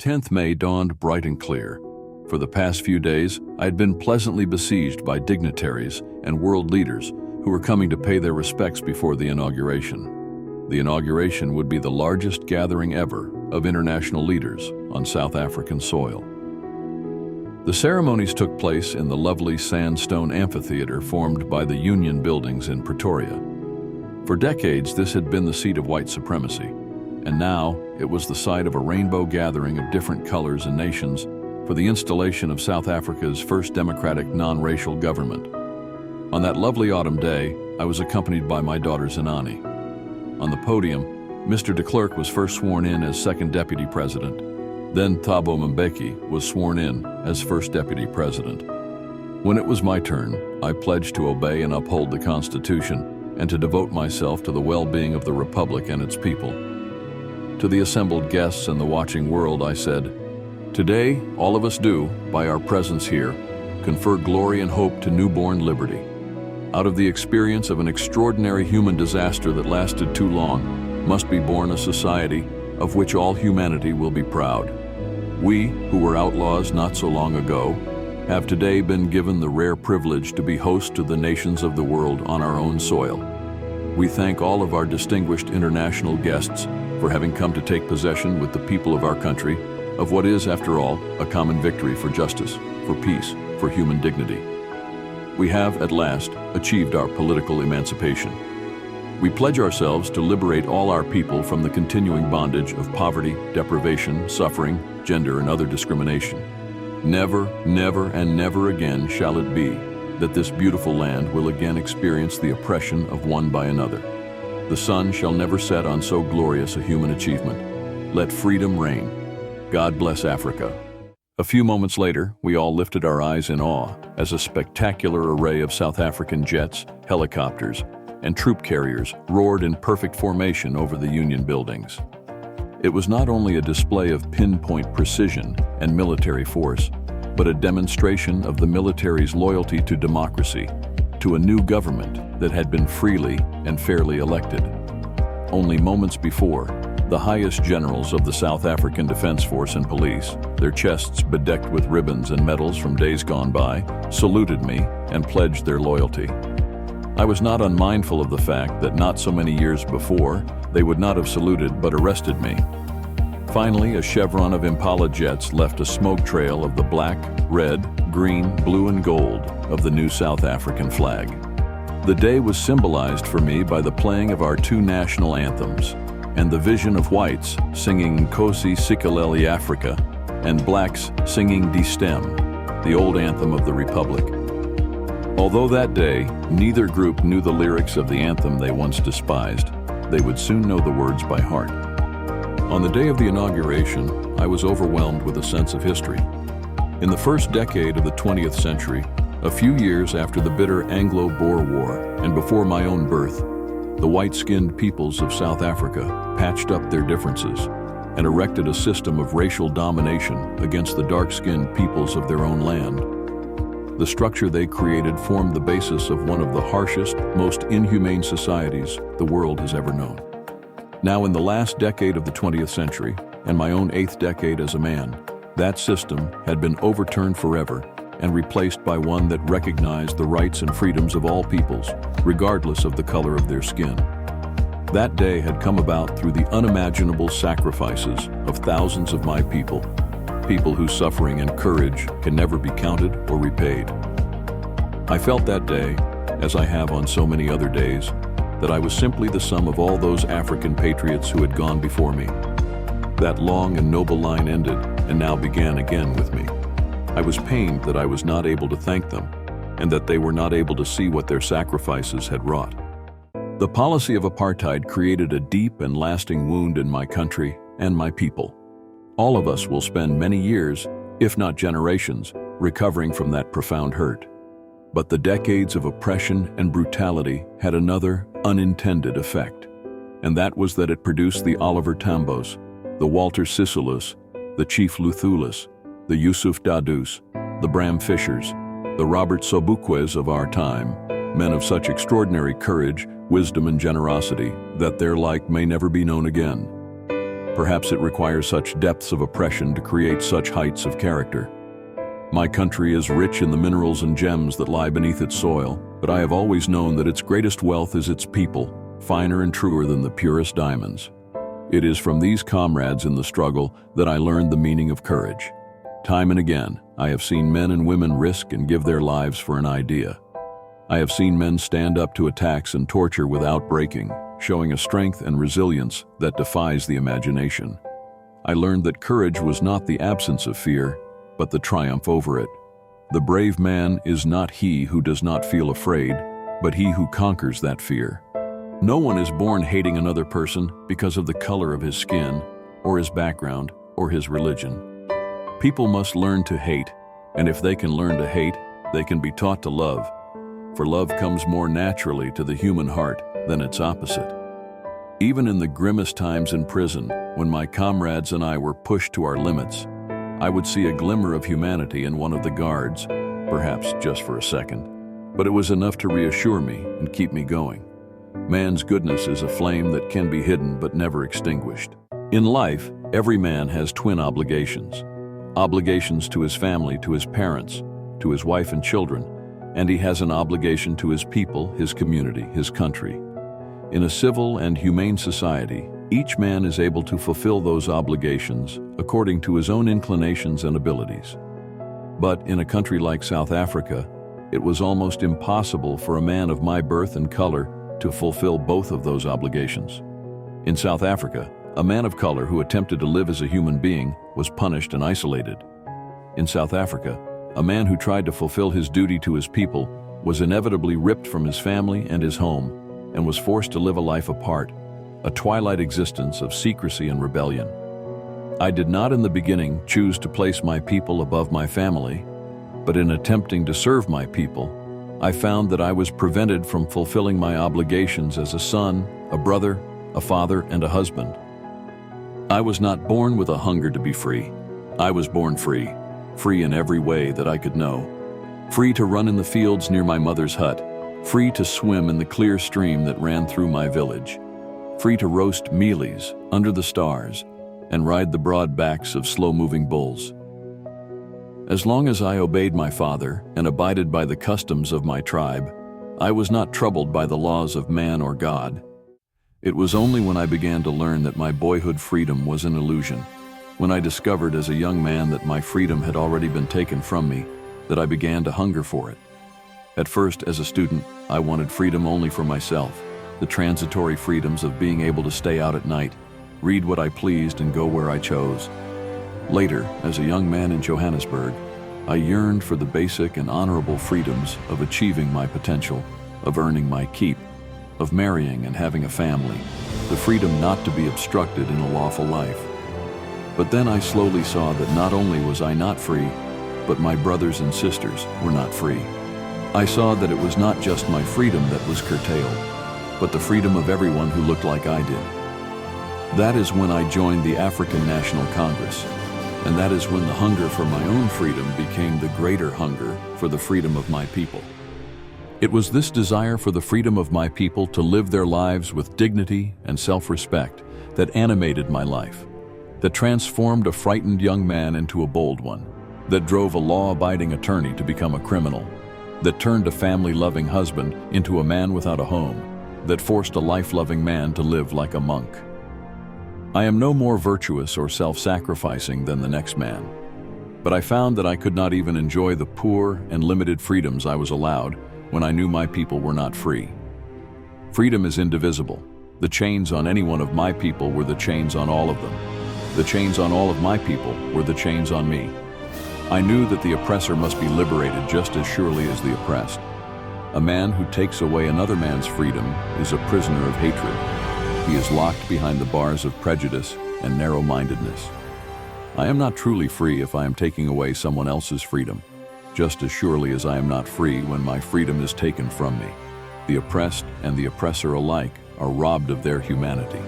10th May dawned bright and clear. For the past few days, I had been pleasantly besieged by dignitaries and world leaders who were coming to pay their respects before the inauguration. The inauguration would be the largest gathering ever of international leaders on South African soil. The ceremonies took place in the lovely sandstone amphitheater formed by the Union buildings in Pretoria. For decades, this had been the seat of white supremacy, and now it was the site of a rainbow gathering of different colors and nations for the installation of South Africa's first democratic non-racial government. On that lovely autumn day, I was accompanied by my daughter Zinani. On the podium, Mr. de Klerk was first sworn in as second deputy president. Then Thabo Mbeki was sworn in as first deputy president. When it was my turn, I pledged to obey and uphold the Constitution and to devote myself to the well-being of the Republic and its people. To the assembled guests and the watching world, I said, "Today, all of us do, by our presence here, confer glory and hope to newborn liberty. Out of the experience of an extraordinary human disaster that lasted too long, must be born a society of which all humanity will be proud. We, who were outlaws not so long ago, have today been given the rare privilege to be host to the nations of the world on our own soil. We thank all of our distinguished international guests for having come to take possession with the people of our country of what is, after all, a common victory for justice, for peace, for human dignity. We have, at last, achieved our political emancipation. We pledge ourselves to liberate all our people from the continuing bondage of poverty, deprivation, suffering, gender, and other discrimination. Never, never, and never again shall it be that this beautiful land will again experience the oppression of one by another. The sun shall never set on so glorious a human achievement. Let freedom reign. God bless Africa." A few moments later, we all lifted our eyes in awe as a spectacular array of South African jets, helicopters, and troop carriers roared in perfect formation over the Union buildings. It was not only a display of pinpoint precision and military force, but a demonstration of the military's loyalty to democracy, to a new government that had been freely and fairly elected. Only moments before, the highest generals of the South African Defense Force and Police, their chests bedecked with ribbons and medals from days gone by, saluted me and pledged their loyalty. I was not unmindful of the fact that not so many years before, they would not have saluted but arrested me. Finally, a chevron of Impala jets left a smoke trail of the black, red, green, blue, and gold of the new South African flag. The day was symbolized for me by the playing of our two national anthems, and the vision of whites singing Nkosi Sikelel' Africa and blacks singing Die Stem, the old anthem of the Republic. Although that day, neither group knew the lyrics of the anthem they once despised, they would soon know the words by heart. On the day of the inauguration, I was overwhelmed with a sense of history. In the first decade of the 20th century, a few years after the bitter Anglo-Boer War and before my own birth, the white-skinned peoples of South Africa patched up their differences and erected a system of racial domination against the dark-skinned peoples of their own land. The structure they created formed the basis of one of the harshest, most inhumane societies the world has ever known. Now, in the last decade of the 20th century, and my own 8th decade as a man, that system had been overturned forever and replaced by one that recognized the rights and freedoms of all peoples, regardless of the color of their skin. That day had come about through the unimaginable sacrifices of thousands of my people, people whose suffering and courage can never be counted or repaid. I felt that day, as I have on so many other days, that I was simply the sum of all those African patriots who had gone before me. That long and noble line ended and now began again with me. I was pained that I was not able to thank them and that they were not able to see what their sacrifices had wrought. The policy of apartheid created a deep and lasting wound in my country and my people. All of us will spend many years, if not generations, recovering from that profound hurt. But the decades of oppression and brutality had another unintended effect, and that was that it produced the Oliver Tambos, the Walter Sisulu's, the Chief Luthulus, the Yusuf Dadus, the Bram Fishers, the Robert Sobukwes of our time, men of such extraordinary courage, wisdom, and generosity that their like may never be known again. Perhaps it requires such depths of oppression to create such heights of character. My country is rich in the minerals and gems that lie beneath its soil, but I have always known that its greatest wealth is its people, finer and truer than the purest diamonds. It is from these comrades in the struggle that I learned the meaning of courage. Time and again, I have seen men and women risk and give their lives for an idea. I have seen men stand up to attacks and torture without breaking, showing a strength and resilience that defies the imagination. I learned that courage was not the absence of fear, but the triumph over it. The brave man is not he who does not feel afraid, but he who conquers that fear. No one is born hating another person because of the color of his skin, or his background, or his religion. People must learn to hate, and if they can learn to hate, they can be taught to love, for love comes more naturally to the human heart than its opposite. Even in the grimmest times in prison, when my comrades and I were pushed to our limits, I would see a glimmer of humanity in one of the guards, perhaps just for a second, but it was enough to reassure me and keep me going. Man's goodness is a flame that can be hidden but never extinguished. In life, every man has twin obligations. Obligations to his family, to his parents, to his wife and children, and he has an obligation to his people, his community, his country. In a civil and humane society, each man is able to fulfill those obligations according to his own inclinations and abilities. But in a country like South Africa, it was almost impossible for a man of my birth and color to fulfill both of those obligations. In South Africa, a man of color who attempted to live as a human being was punished and isolated. In South Africa, a man who tried to fulfill his duty to his people was inevitably ripped from his family and his home and was forced to live a life apart, a twilight existence of secrecy and rebellion. I did not in the beginning choose to place my people above my family, but in attempting to serve my people, I found that I was prevented from fulfilling my obligations as a son, a brother, a father, and a husband. I was not born with a hunger to be free. I was born free, free in every way that I could know. Free to run in the fields near my mother's hut, free to swim in the clear stream that ran through my village, free to roast mealies under the stars and ride the broad backs of slow-moving bulls. As long as I obeyed my father and abided by the customs of my tribe, I was not troubled by the laws of man or God. It was only when I began to learn that my boyhood freedom was an illusion, when I discovered as a young man that my freedom had already been taken from me, that I began to hunger for it. At first, as a student, I wanted freedom only for myself, the transitory freedoms of being able to stay out at night, read what I pleased and go where I chose. Later, as a young man in Johannesburg, I yearned for the basic and honorable freedoms of achieving my potential, of earning my keep, of marrying and having a family, the freedom not to be obstructed in a lawful life. But then I slowly saw that not only was I not free, but my brothers and sisters were not free. I saw that it was not just my freedom that was curtailed, but the freedom of everyone who looked like I did. That is when I joined the African National Congress, and that is when the hunger for my own freedom became the greater hunger for the freedom of my people. It was this desire for the freedom of my people to live their lives with dignity and self-respect that animated my life, that transformed a frightened young man into a bold one, that drove a law-abiding attorney to become a criminal, that turned a family-loving husband into a man without a home, that forced a life-loving man to live like a monk. I am no more virtuous or self-sacrificing than the next man, but I found that I could not even enjoy the poor and limited freedoms I was allowed when I knew my people were not free. Freedom is indivisible. The chains on any one of my people were the chains on all of them. The chains on all of my people were the chains on me. I knew that the oppressor must be liberated just as surely as the oppressed. A man who takes away another man's freedom is a prisoner of hatred. He is locked behind the bars of prejudice and narrow-mindedness. I am not truly free if I am taking away someone else's freedom, just as surely as I am not free when my freedom is taken from me. The oppressed and the oppressor alike are robbed of their humanity.